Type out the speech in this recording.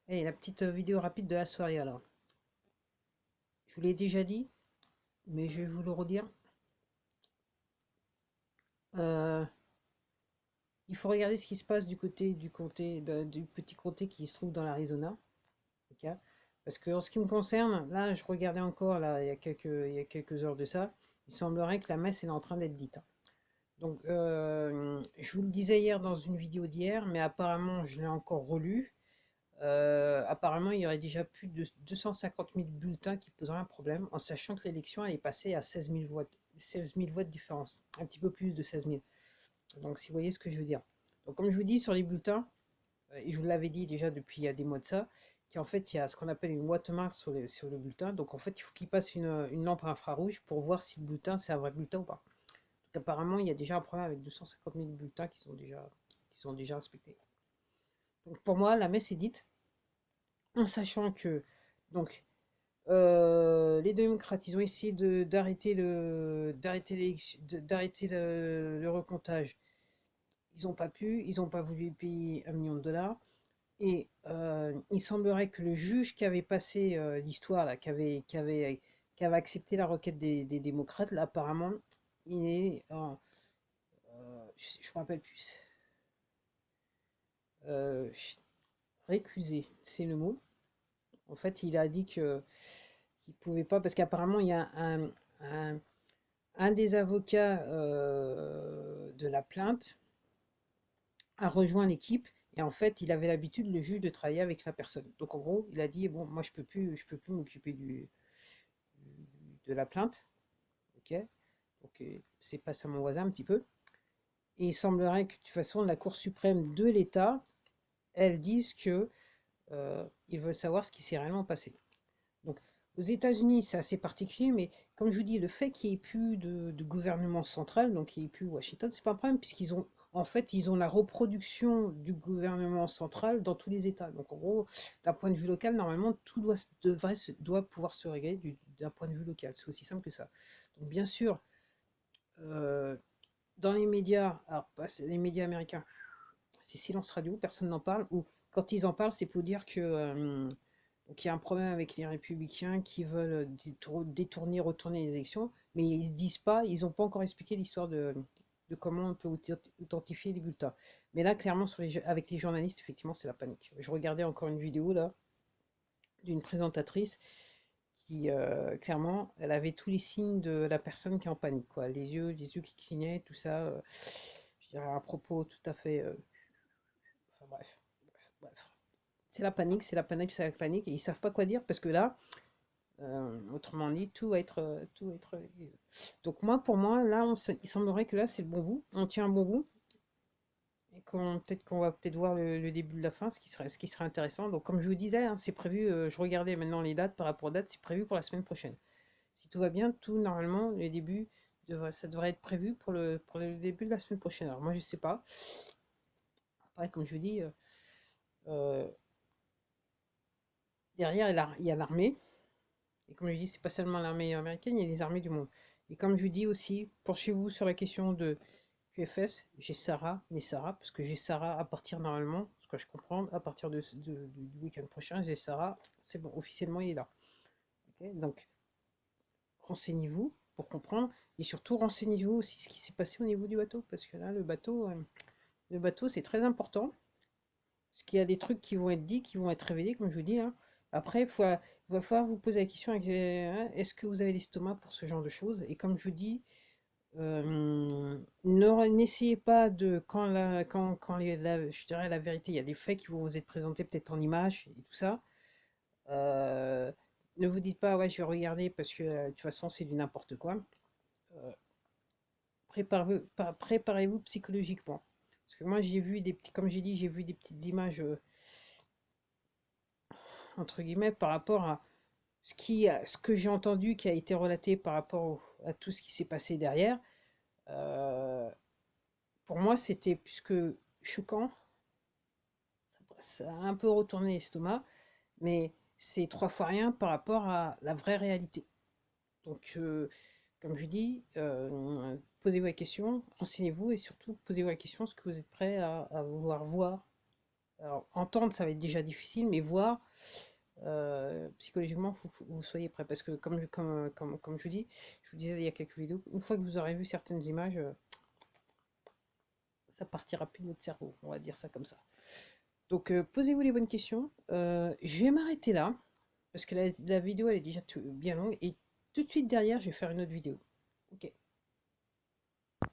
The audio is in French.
Et la petite vidéo rapide de la soirée alors. Je vous l'ai déjà dit, mais je vais vous le redire. Euh, il faut regarder ce qui se passe du côté du comté, du petit comté qui se trouve dans l'Arizona. Ok. Parce que en ce qui me concerne, là, je regardais encore là, il y a quelques heures de ça. Il semblerait que la messe est en train d'être dite. Donc, je vous le disais hier dans une vidéo d'hier, mais apparemment, je l'ai encore relu. Apparemment, il y aurait déjà plus de 250 000 bulletins qui poseraient un problème, en sachant que l'élection elle est passée à 16 000 voix, 16 000 voix de différence, un petit peu plus de 16 000. Donc, si vous voyez ce que je veux dire. Donc, comme je vous dis sur les bulletins, et je vous l'avais dit déjà depuis il y a des mois de ça, qu'en fait, il y a ce qu'on appelle une watermark sur le bulletin. Donc, en fait, il faut qu'il passe une lampe infrarouge pour voir si le bulletin c'est un vrai bulletin ou pas. Donc, apparemment, il y a déjà un problème avec 250 000 bulletins qui sont déjà inspectés. Donc, pour moi, la messe est dite, en sachant que donc les démocrates, ils ont essayé d'arrêter le recomptage. Ils n'ont pas pu, ils n'ont pas voulu payer 1 million de dollars. Et il semblerait que le juge qui avait passé l'histoire, là, qui avait accepté la requête des démocrates, là, apparemment, il est, je ne me rappelle plus, euh, récusé, c'est le mot. En fait, il a dit que qu'il pouvait pas, parce qu'apparemment, il y a un, un des avocats de la plainte a rejoint l'équipe et en fait, il avait l'habitude, le juge, de travailler avec la personne. Donc en gros, il a dit bon, moi je peux plus m'occuper de la plainte, ok. Donc c'est passe à mon voisin un petit peu. Et il semblerait que de toute façon, la Cour suprême de l'État, elle dise que ils veulent savoir ce qui s'est réellement passé. Donc, aux États-Unis, c'est assez particulier, mais comme je vous dis, le fait qu'il n'y ait plus de gouvernement central, donc qu'il n'y ait plus Washington, c'est pas un problème, puisqu'ils ont, en fait, ils ont la reproduction du gouvernement central dans tous les États. Donc, en gros, d'un point de vue local, normalement, tout doit pouvoir se régler d'un point de vue local. C'est aussi simple que ça. Donc, bien sûr, euh, dans les médias, alors, les médias américains, c'est silence radio, personne n'en parle, ou quand ils en parlent, c'est pour dire que donc il y a un problème avec les républicains qui veulent détourner, retourner les élections, mais ils ne disent pas, ils n'ont pas encore expliqué l'histoire de comment on peut authentifier les bulletins. Mais là, clairement, avec les journalistes, effectivement, c'est la panique. Je regardais encore une vidéo là d'une présentatrice qui, clairement, elle avait tous les signes de la personne qui est en panique, quoi. Les yeux qui clignaient, tout ça. Je dirais un propos tout à fait. Enfin bref, bref. C'est la panique, c'est la panique, et ils savent pas quoi dire parce que là, autrement dit, tout va être. Donc moi, pour moi, là, il semblerait que là, c'est le bon bout. On tient un bon bout et qu'on va peut-être voir le début de la fin, ce qui serait intéressant. Donc comme je vous disais, hein, c'est prévu. Je regardais maintenant les dates par rapport aux dates, c'est prévu pour la semaine prochaine. Si tout va bien, tout normalement, ça devrait être prévu pour le début de la semaine prochaine. Alors moi, je sais pas. Après, comme je vous dis, euh, derrière, il y a l'armée. Et comme je dis, c'est pas seulement l'armée américaine, il y a les armées du monde. Et comme je vous dis aussi, penchez-vous sur la question de QFS, j'ai Sarah, mais Sarah, parce que j'ai Sarah à partir normalement, ce que je comprends, à partir du week-end prochain, j'ai Sarah, c'est bon, officiellement il est là. Ok. Donc, renseignez-vous pour comprendre, et surtout renseignez-vous aussi ce qui s'est passé au niveau du bateau, parce que là, le bateau c'est très important. Parce qu'il y a des trucs qui vont être dits, qui vont être révélés, comme je vous dis, hein. Après, va falloir vous poser la question, hein, est-ce que vous avez l'estomac pour ce genre de choses? Et comme je vous dis, n'essayez pas de, je dirais la vérité, il y a des faits qui vont vous être présentés peut-être en images et tout ça. euh, ne vous dites pas, ouais, je vais regarder parce que de toute façon, c'est du n'importe quoi. Euh, préparez-vous psychologiquement. Parce que moi, j'ai vu des petits, comme j'ai dit, j'ai vu des petites images entre guillemets, par rapport à ce que j'ai entendu qui a été relaté par rapport à tout ce qui s'est passé derrière. Euh, pour moi, c'était plus que choquant. Ça a un peu retourné l'estomac, mais c'est 3 fois rien par rapport à la vraie réalité. Donc, comme je dis, posez-vous la question, renseignez-vous et surtout posez-vous la question, est-ce que vous êtes prêt à vouloir voir Alors, entendre, ça va être déjà difficile, mais voir, psychologiquement, il faut que vous soyez prêt. Parce que, comme je vous disais il y a quelques vidéos, une fois que vous aurez vu certaines images, ça partira plus de votre cerveau, on va dire ça comme ça. Donc, posez-vous les bonnes questions. Je vais m'arrêter là, parce que la vidéo, elle est déjà bien longue, et tout de suite derrière, je vais faire une autre vidéo. Ok.